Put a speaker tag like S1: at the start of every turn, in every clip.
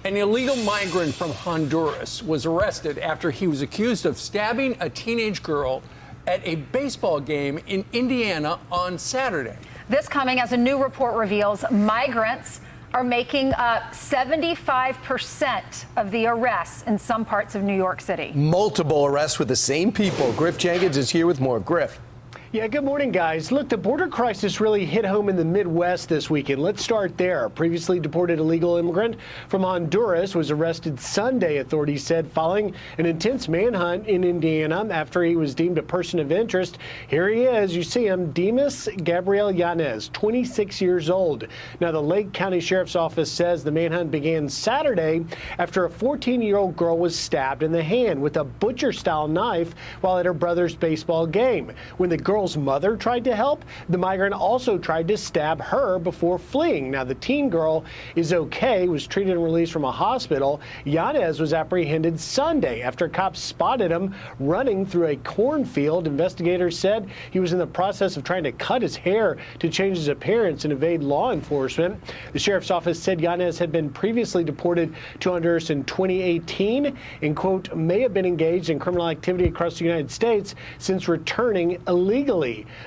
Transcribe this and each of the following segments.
S1: An illegal migrant from Honduras was arrested after he was accused of stabbing a teenage girl at a baseball game in Indiana on Saturday.
S2: This coming as a new report reveals migrants are making up 75% of the arrests in some parts of New York City.
S3: Multiple arrests with the same people. Griff Jenkins is here with more. Griff.
S4: Yeah, good morning, guys. Look, the border crisis really hit home in the Midwest this weekend. Let's start there. Previously deported illegal immigrant from Honduras was arrested Sunday, authorities said, following an intense manhunt in Indiana after he was deemed a person of interest. Here he is. You see him, Dimas Gabriel Yanez, 26 years old. Now, the Lake County Sheriff's Office says the manhunt began Saturday after a 14-year-old girl was stabbed in the hand with a butcher-style knife while at her brother's baseball game. When the girl's mother tried to help, the migrant also tried to stab her before fleeing. Now, the teen girl is okay, was treated and released from a hospital. Yanez was apprehended Sunday after cops spotted him running through a cornfield. Investigators said he was in the process of trying to cut his hair to change his appearance and evade law enforcement. The sheriff's office said Yanez had been previously deported to Honduras in 2018 and, quote, may have been engaged in criminal activity across the United States since returning illegally.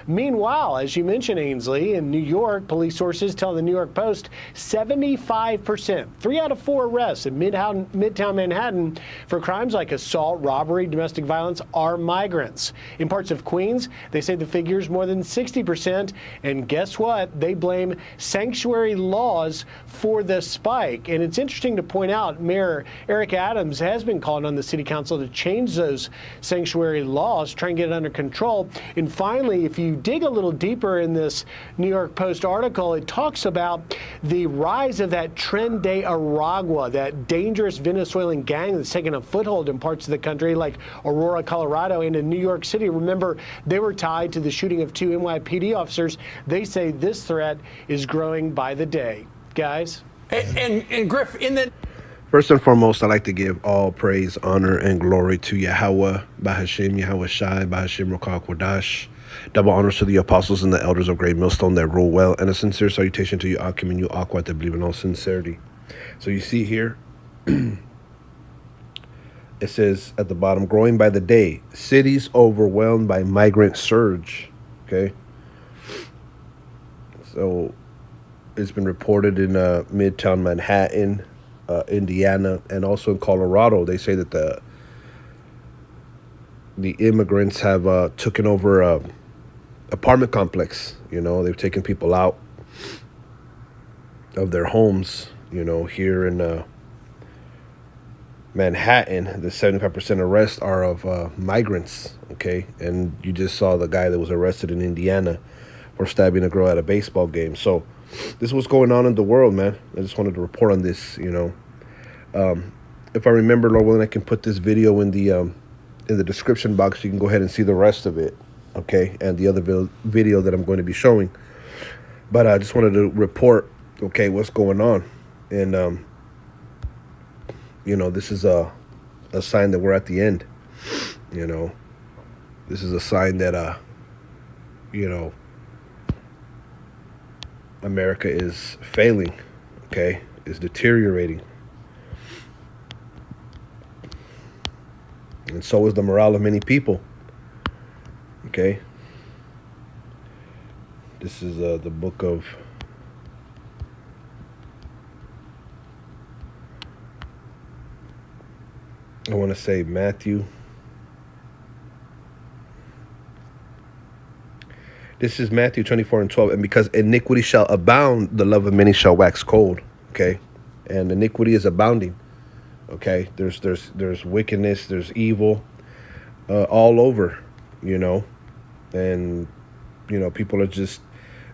S4: Meanwhile, as you mentioned, Ainsley, in New York, police sources tell the New York Post 75%, 3 out of 4 arrests in Midtown Manhattan for crimes like assault, robbery, domestic violence are migrants. In parts of Queens, they say the figure's more than 60%. And guess what? They blame sanctuary laws for the spike. And it's interesting to point out, Mayor Eric Adams has been calling on the city council to change those sanctuary laws, try and get it under control. And finally, if you dig a little deeper in this New York Post article, it talks about the rise of that Tren de Aragua, that dangerous Venezuelan gang that's taken a foothold in parts of the country like Aurora, Colorado, and in New York City. Remember, they were tied to the shooting of 2 NYPD officers. They say this threat is growing by the day. Guys?
S1: And Griff, in the...
S5: First and foremost, I'd like to give all praise, honor, and glory to Yahweh, Bahashim, Yahweh Shai, Bahashim Rokah Kodash. Double honors to the apostles and the elders of Great Millstone that rule well, and a sincere salutation to you, Akim, and you, Aqua, that believe in all sincerity. So you see here, it says at the bottom, growing by the day, cities overwhelmed by migrant surge. Okay. So it's been reported in Midtown Manhattan, Indiana, and also in Colorado. They say that the immigrants have taken over a apartment complex. You know, they've taken people out of their homes. You know, here in Manhattan, the 75% arrests are of migrants. Okay, and you just saw the guy that was arrested in Indiana for stabbing a girl at a baseball game. So this is what's going on in the world, man. I just wanted to report on this. You know, if I remember, Lord willing, I can put this video in the description box. You can go ahead and see the rest of it, okay, and the other video that I'm going to be showing. But I just wanted to report, okay, what's going on. And you know, this is a sign that we're at the end. You know, this is a sign that you know, America is failing, okay, is deteriorating. And so is the morale of many people. Okay. This is the book of I want to say Matthew. This is Matthew 24:12. And because iniquity shall abound, the love of many shall wax cold. Okay. And iniquity is abounding. Okay. There's wickedness, there's evil all over, you know. And, you know, people are just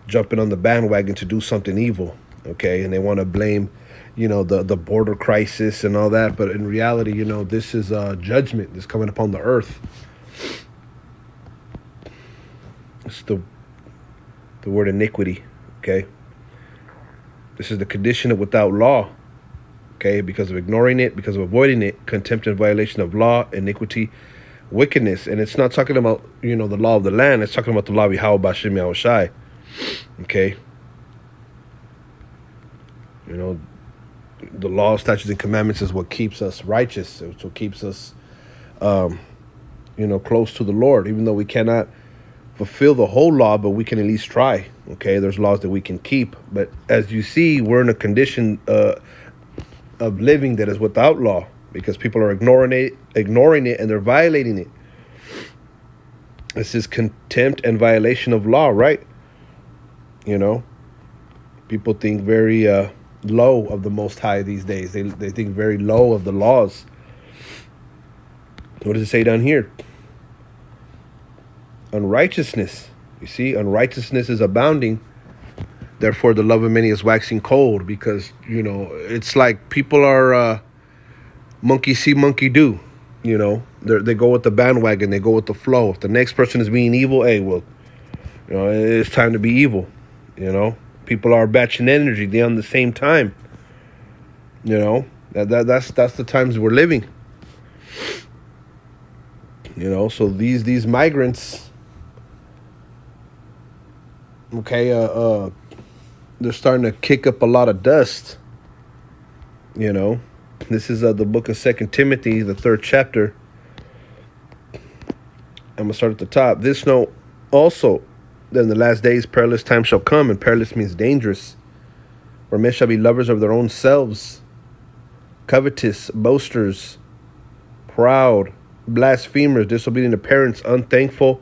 S5: jumping on the bandwagon to do something evil. Okay. And they want to blame, you know, the border crisis and all that. But in reality, you know, this is judgment that's coming upon the earth. It's the word iniquity, okay? This is the condition of without law, okay? Because of ignoring it, because of avoiding it, contempt and violation of law, iniquity, wickedness. And it's not talking about, you know, the law of the land. It's talking about the law of Yahweh Bashim Yahweh Shai, okay? You know, The law, statutes, and commandments is what keeps us righteous. It's what keeps us, close to the Lord. Even though we cannot fulfill the whole law, but we can at least try. Okay, there's laws that we can keep, but as you see, we're in a condition of living that is without law because people are ignoring it, and they're violating it. This is contempt and violation of law, right? People think very low of the Most High these days. They think very low of the laws. What does it say down here? Unrighteousness. You see, unrighteousness is abounding. Therefore, the love of many is waxing cold, because, it's like people are monkey see, monkey do. They go with the bandwagon. They go with the flow. If the next person is being evil, hey, well, it's time to be evil. People are batching energy. They're on the same time. That's the times we're living. So these migrants, okay, they're starting to kick up a lot of dust. This is the book of 2 Timothy, the 3rd chapter. I'm gonna start at the top. This know also that in the last days perilous times shall come, and perilous means dangerous, where men shall be lovers of their own selves, covetous, boasters, proud, blasphemers, disobedient to parents, unthankful,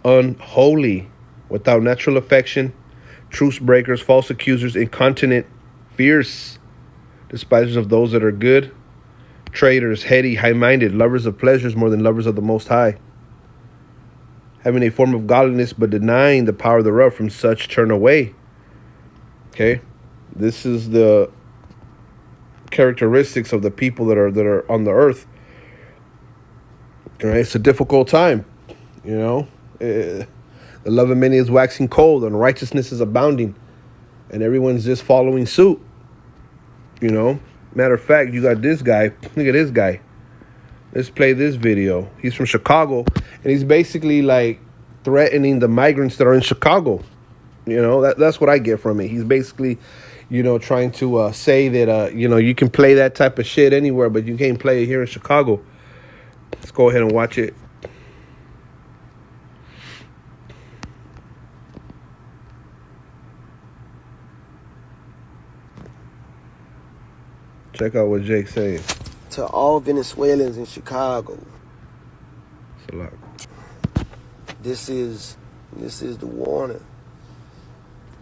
S5: unholy, without natural affection, truce breakers, false accusers, incontinent, fierce, despisers of those that are good, traitors, heady, high-minded, lovers of pleasures more than lovers of the Most High, having a form of godliness but denying the power thereof. From such turn away. Okay, this is the characteristics of the people that are on the earth. All right, it's a difficult time. The love of many is waxing cold, and righteousness is abounding, and everyone's just following suit. Matter of fact, you got this guy. Look at this guy. Let's play this video. He's from Chicago, and he's basically like threatening the migrants that are in Chicago. That's what I get from it. He's basically, trying to say that, you can play that type of shit anywhere, but you can't play it here in Chicago. Let's go ahead and watch it. Check out what Jake's saying.
S6: To all Venezuelans in Chicago,
S5: It's a lot.
S6: this is the warning.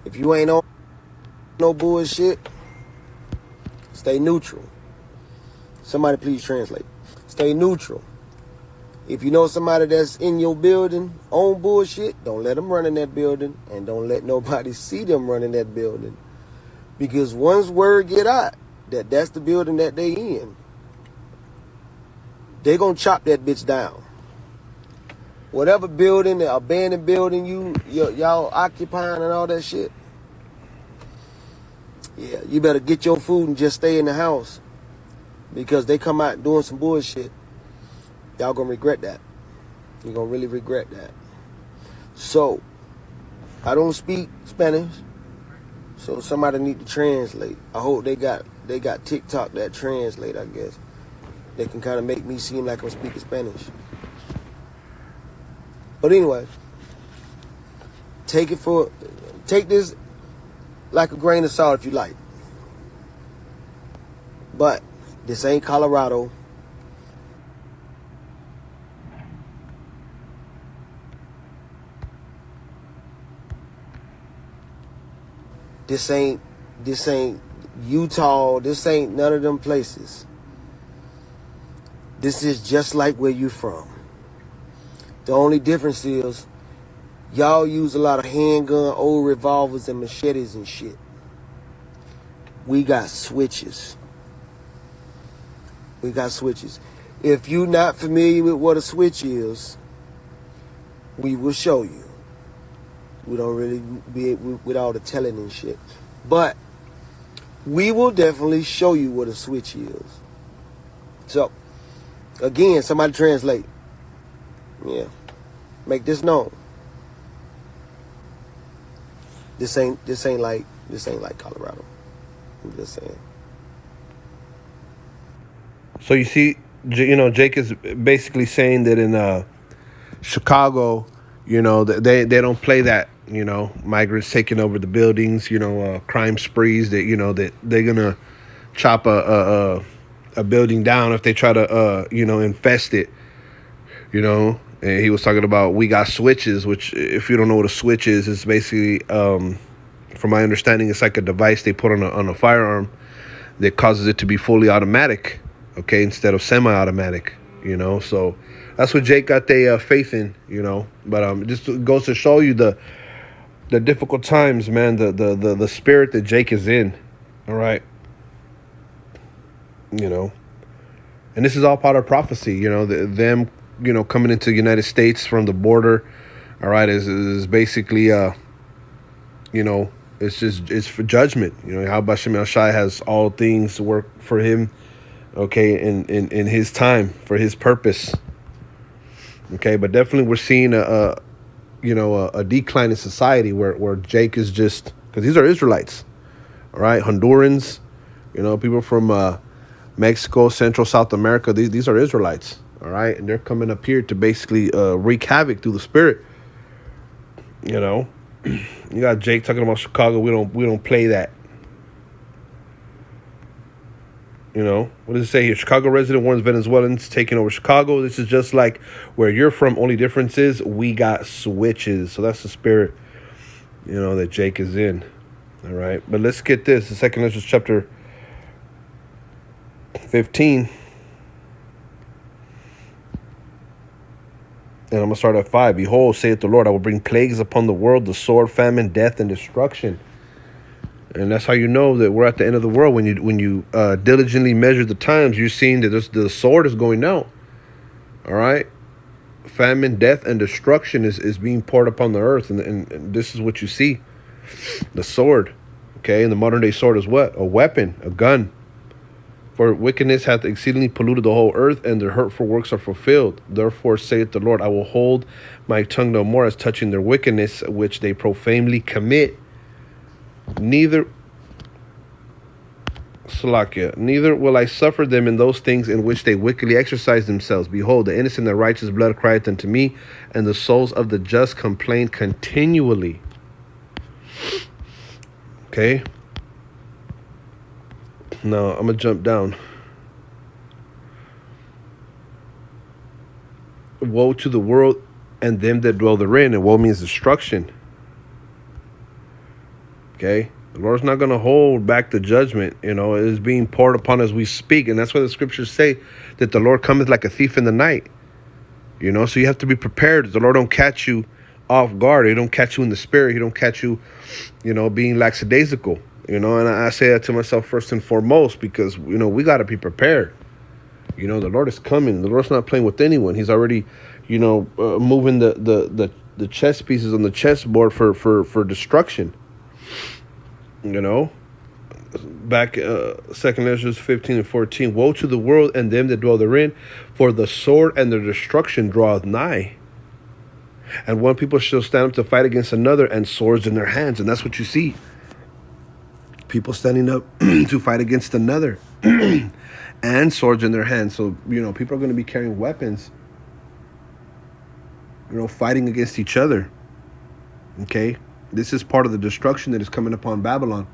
S6: If you ain't on no bullshit, stay neutral. Somebody please translate. Stay neutral. If you know somebody that's in your building on bullshit, don't let them run in that building, and don't let nobody see them run in that building. Because once word get out that that's the building that they in, they gonna chop that bitch down. Whatever building, the abandoned building y'all occupying and all that shit, yeah, you better get your food and just stay in the house, because they come out doing some bullshit. Y'all gonna regret that. You're gonna really regret that. So, I don't speak Spanish, so somebody need to translate. I hope they got TikTok that translate, I guess. They can kind of make me seem like I'm speaking Spanish. But anyway, take this like a grain of salt if you like. But this ain't Colorado. This ain't Utah. This ain't none of them places. This is just like where you from. The only difference is y'all use a lot of handgun, old revolvers, and machetes and shit. We got switches. If you're not familiar with what a switch is, we will show you. We don't really be with all the telling and shit. But we will definitely show you what a switch is. So, again, somebody translate. Yeah. Make this known. This ain't like Colorado. I'm just saying.
S5: So you see, Jake is basically saying that in Chicago, they don't play that. Migrants taking over the buildings. Crime sprees that they're gonna chop a building down if they try to infest it. And he was talking about we got switches, which if you don't know what a switch is, it's basically, from my understanding, it's like a device they put on a firearm that causes it to be fully automatic, okay, instead of semi-automatic. So that's what Jake got their faith in. But it just goes to show you the difficult times, man. The spirit that Jake is in. All right. And this is all part of prophecy. Them coming into the United States from the border, all right, is basically, it's for judgment. How Bashem El Shai has all things to work for him, okay, in his time, for his purpose. Okay, but definitely we're seeing a decline in society where Jake is just, because these are Israelites, all right, Hondurans, people from Mexico, Central, South America, these are Israelites. All right, and they're coming up here to basically wreak havoc through the spirit. You got Jake talking about Chicago. We don't play that. What does it say here? Chicago resident warns Venezuelans taking over Chicago. This is just like where you're from. Only difference is we got switches. So that's the spirit, that Jake is in. All right, but let's get this. The second Ezra chapter 15. And I'm going to start at 5. Behold, saith the Lord, I will bring plagues upon the world, the sword, famine, death, and destruction. And that's how you know that we're at the end of the world. When you diligently measure the times, you're seeing that the sword is going out. All right? Famine, death, and destruction is being poured upon the earth. And this is what you see. The sword. Okay? And the modern day sword is what? A weapon, a gun. For wickedness hath exceedingly polluted the whole earth, and their hurtful works are fulfilled. Therefore saith the Lord, I will hold my tongue no more as touching their wickedness, which they profanely commit. Neither will I suffer them in those things in which they wickedly exercise themselves. Behold, the innocent and righteous blood crieth unto me, and the souls of the just complain continually. Okay? Now, I'm going to jump down. Woe to the world and them that dwell therein. And woe means destruction. Okay? The Lord's not going to hold back the judgment. It is being poured upon as we speak. And that's why the scriptures say that the Lord cometh like a thief in the night. So you have to be prepared. The Lord don't catch you off guard. He don't catch you in the spirit. He don't catch you, being lackadaisical. And I say that to myself first and foremost because, we got to be prepared. The Lord is coming. The Lord's not playing with anyone. He's already, moving the chess pieces on the chessboard for destruction. Back 2 Ezra 15 and 14. Woe to the world and them that dwell therein, for the sword and the destruction draweth nigh. And one people shall stand up to fight against another, and swords in their hands. And that's what you see. People standing up to fight against another and swords in their hands. So, people are going to be carrying weapons, fighting against each other. Okay? This is part of the destruction that is coming upon Babylon,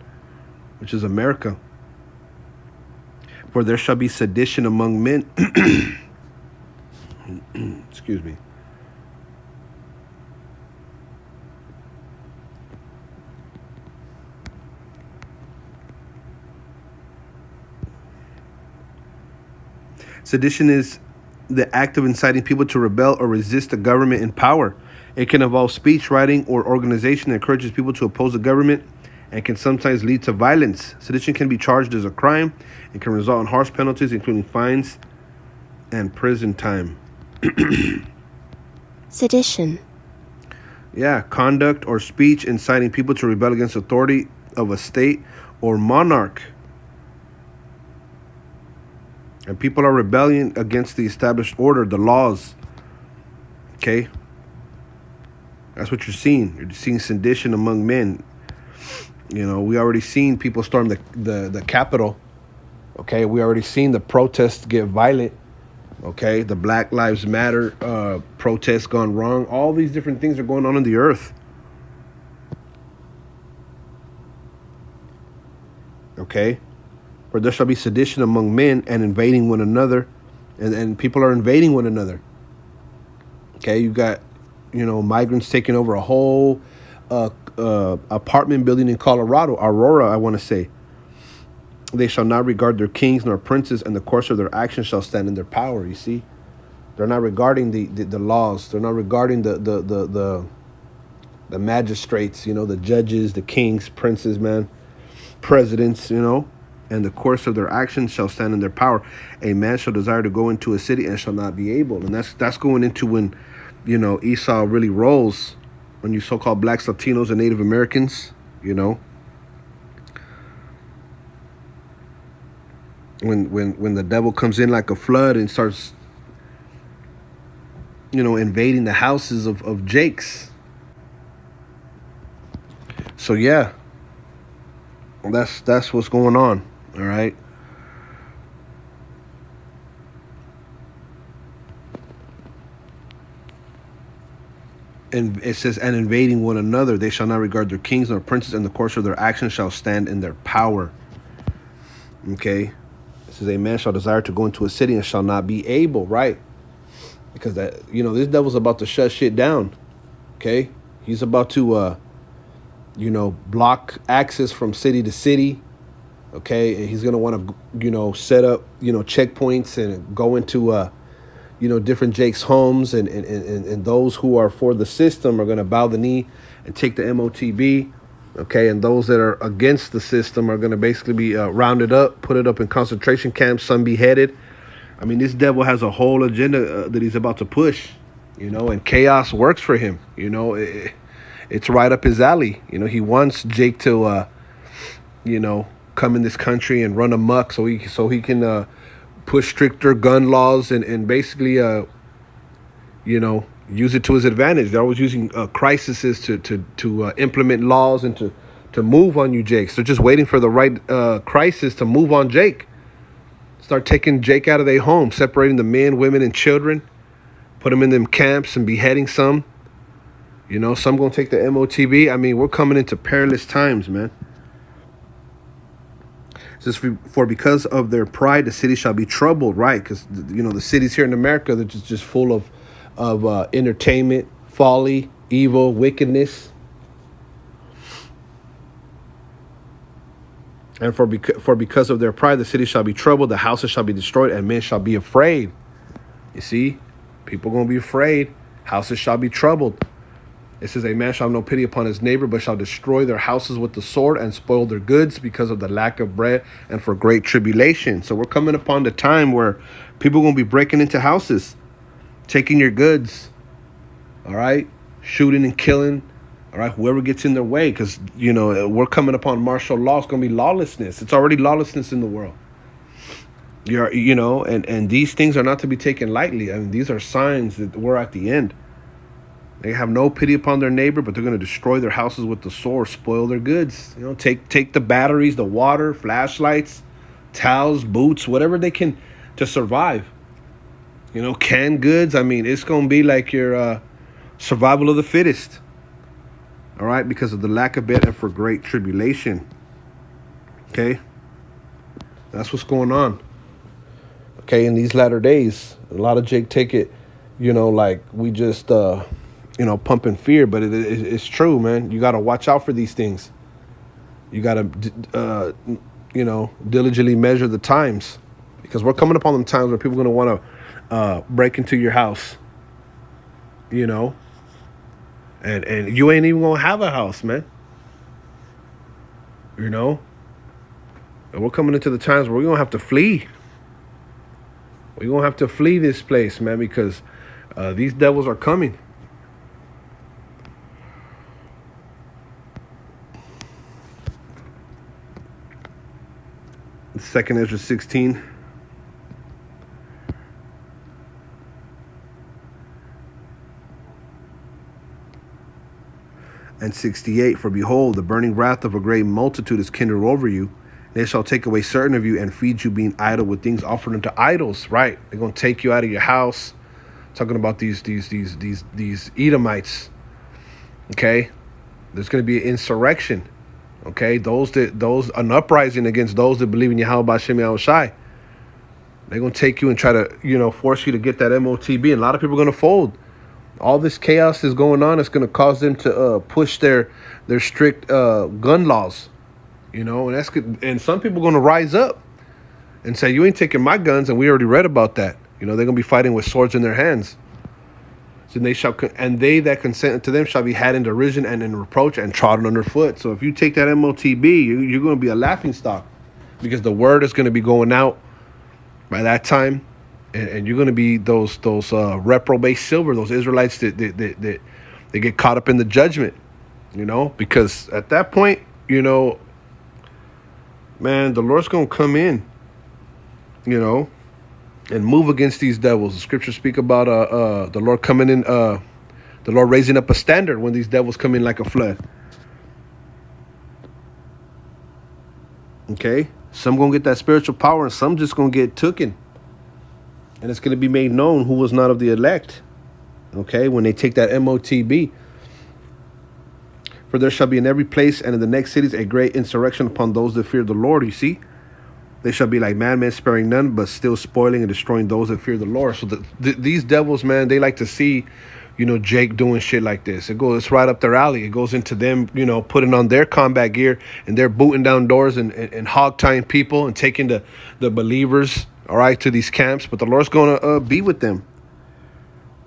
S5: which is America. For there shall be sedition among men. Excuse me. Sedition is the act of inciting people to rebel or resist the government in power. It can involve speech, writing, or organization that encourages people to oppose the government and can sometimes lead to violence. Sedition can be charged as a crime and can result in harsh penalties, including fines and prison time.
S7: Sedition.
S5: Yeah, conduct or speech inciting people to rebel against authority of a state or monarch. And people are rebelling against the established order, the laws. Okay? That's what you're seeing. You're seeing sedition among men. We already seen people storm the Capitol. Okay, we already seen the protests get violent. Okay, the Black Lives Matter protests gone wrong. All these different things are going on in the earth. Okay, where there shall be sedition among men and invading one another, and people are invading one another. Okay, you got, migrants taking over a whole apartment building in Colorado, Aurora, I want to say. They shall not regard their kings nor princes, and the course of their actions shall stand in their power. You see, they're not regarding the laws. They're not regarding the magistrates. The judges, the kings, princes, man, presidents. And the course of their actions shall stand in their power. A man shall desire to go into a city and shall not be able. And that's going into when, Esau really rolls, when you so-called blacks, Latinos, and Native Americans. When the devil comes in like a flood and starts, invading the houses of Jakes. So yeah, that's what's going on. All right. And it says, and invading one another, they shall not regard their kings nor princes, and the course of their actions shall stand in their power. Okay. It says, a man shall desire to go into a city and shall not be able, right? Because this devil's about to shut shit down. Okay. He's about to, block access from city to city. Okay. And he's going to want to, set up, checkpoints and go into, different Jake's homes, and those who are for the system are going to bow the knee and take the MOTB. Okay, and those that are against the system are going to basically be rounded up, put it up in concentration camps, some beheaded. I mean, this devil has a whole agenda that he's about to push, and chaos works for him. It's right up his alley. He wants Jake to, come in this country and run amok so he can push stricter gun laws and basically, use it to his advantage. They're always using crises to implement laws and to move on you, Jake. So they're just waiting for the right crisis to move on Jake. Start taking Jake out of their home, separating the men, women, and children. Put them in them camps and beheading some. Some going to take the MOTB. I mean, we're coming into perilous times, man. It says, for because of their pride, the city shall be troubled, right? Because, the cities here in America, they're just full of entertainment, folly, evil, wickedness. And for because of their pride, the city shall be troubled, the houses shall be destroyed, and men shall be afraid. You see, people going to be afraid. Houses shall be troubled. It says, a man shall have no pity upon his neighbor, but shall destroy their houses with the sword and spoil their goods because of the lack of bread and for great tribulation. So we're coming upon the time where people are going to be breaking into houses, taking your goods, all right, shooting and killing, all right, whoever gets in their way, because, we're coming upon martial law. It's going to be lawlessness. It's already lawlessness in the world. And these things are not to be taken lightly. I mean, these are signs that we're at the end. They have no pity upon their neighbor, but they're going to destroy their houses with the sword, spoil their goods. Take the batteries, the water, flashlights, towels, boots, whatever they can to survive. Canned goods. I mean, it's going to be like your survival of the fittest. All right, because of the lack of bread and for great tribulation. Okay, that's what's going on. Okay, in these latter days, a lot of Jake take it, like we just, pumping fear, but it's true, man. You got to watch out for these things. You got to, diligently measure the times, because we're coming upon them times where people are going to want to break into your house, and you ain't even going to have a house, man. And we're coming into the times where we're going to have to flee. We're going to have to flee this place, man, because these devils are coming. Second Ezra 16. And 68, for behold, the burning wrath of a great multitude is kindled over you, They shall take away certain of you and feed you being idle with things offered unto idols. Right? They're gonna take you out of your house. Talking about these Edomites. Okay, there's gonna be an insurrection. Okay, an uprising against those that believe in Yahweh B'Shem Yahushai. They're gonna take you and try to, force you to get that MOTB, and a lot of people are gonna fold. All this chaos is going on. It's gonna cause them to push their strict gun laws, and that's good. And some people are gonna rise up and say, "You ain't taking my guns," and we already read about that. They're gonna be fighting with swords in their hands. So they that consent to them shall be had in derision and in reproach and trodden underfoot. So if you take that MOTB, you're going to be a laughingstock, because the word is going to be going out by that time, and you're going to be those reprobate silver, those Israelites that they get caught up in the judgment, because at that point, man, the Lord's going to come in, and move against these devils. The scriptures speak about the Lord coming in, the Lord raising up a standard when these devils come in like a flood. Okay? Some gonna get that spiritual power, and some just gonna get tooken. And it's gonna be made known who was not of the elect. Okay? When they take that MOTB. For there shall be in every place and in the next cities a great insurrection upon those that fear the Lord. You see? They shall be like madmen, sparing none, but still spoiling and destroying those that fear the Lord. So these devils, man, they like to see, Jake doing shit like this. It's right up their alley. It goes into them, putting on their combat gear, and they're booting down doors and hog-tying people and taking the believers, all right, to these camps. But the Lord's going to be with them,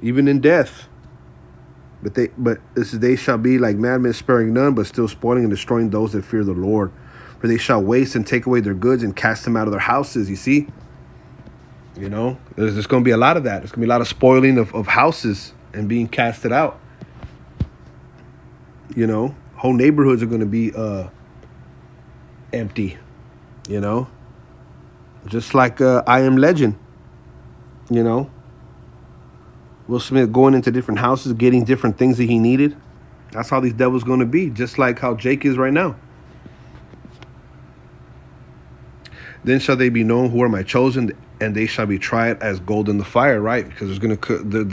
S5: even in death. But they shall be like madmen, sparing none, but still spoiling and destroying those that fear the Lord. For they shall waste and take away their goods and cast them out of their houses. You see? There's going to be a lot of that. There's going to be a lot of spoiling of houses and being casted out. Whole neighborhoods are going to be empty. Just like I Am Legend. Will Smith going into different houses, getting different things that he needed. That's how these devils going to be. Just like how Jake is right now. Then shall they be known who are my chosen, and they shall be tried as gold in the fire, right? Because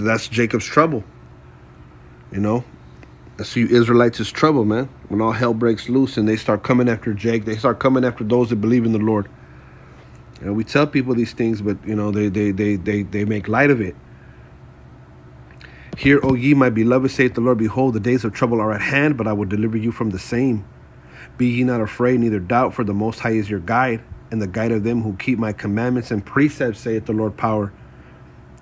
S5: that's Jacob's trouble. That's you Israelites' trouble, man. When all hell breaks loose and they start coming after Jake, they start coming after those that believe in the Lord. We tell people these things, but they make light of it. Hear, O ye my beloved, saith the Lord, behold, the days of trouble are at hand, but I will deliver you from the same. Be ye not afraid, neither doubt, for the Most High is your guide, and the guide of them who keep my commandments and precepts, saith the Lord power.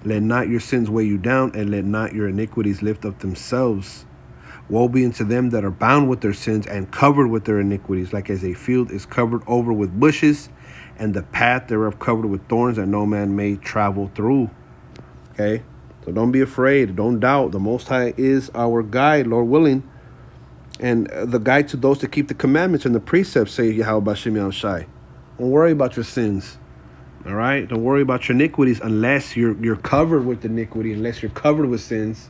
S5: Let not your sins weigh you down, and let not your iniquities lift up themselves. Woe be unto them that are bound with their sins and covered with their iniquities, like as a field is covered over with bushes, and the path thereof covered with thorns, that no man may travel through. Okay? So don't be afraid. Don't doubt. The Most High is our guide, Lord willing. And the guide to those that keep the commandments and the precepts, say Yahweh B'Shem Yahushai. Don't worry about your sins. All right? Don't worry about your iniquities unless you're covered with iniquity, unless you're covered with sins.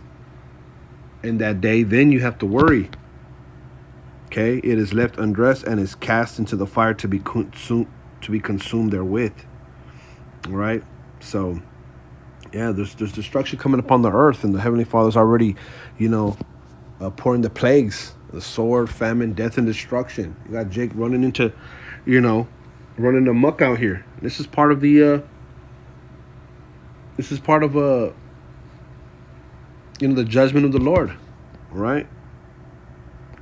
S5: In that day, then you have to worry. Okay? It is left undressed and is cast into the fire to be consumed therewith. All right? So, yeah, there's destruction coming upon the earth, and the Heavenly Father's already, pouring the plagues, the sword, famine, death, and destruction. You got Jake running into, running amok out here. This is part of the the judgment of the Lord. All right?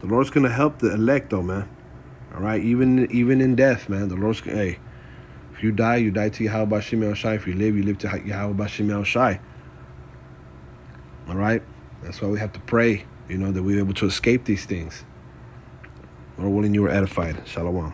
S5: The Lord's going to help the elect, though, man. All right? Even in death, man. The Lord's going to, hey, if you die to Yahweh B'Shem Yahushai. If you live to Yahweh B'Shem Yahushai. All right? That's why we have to pray, that we're able to escape these things. Lord willing, you were edified. Shalom.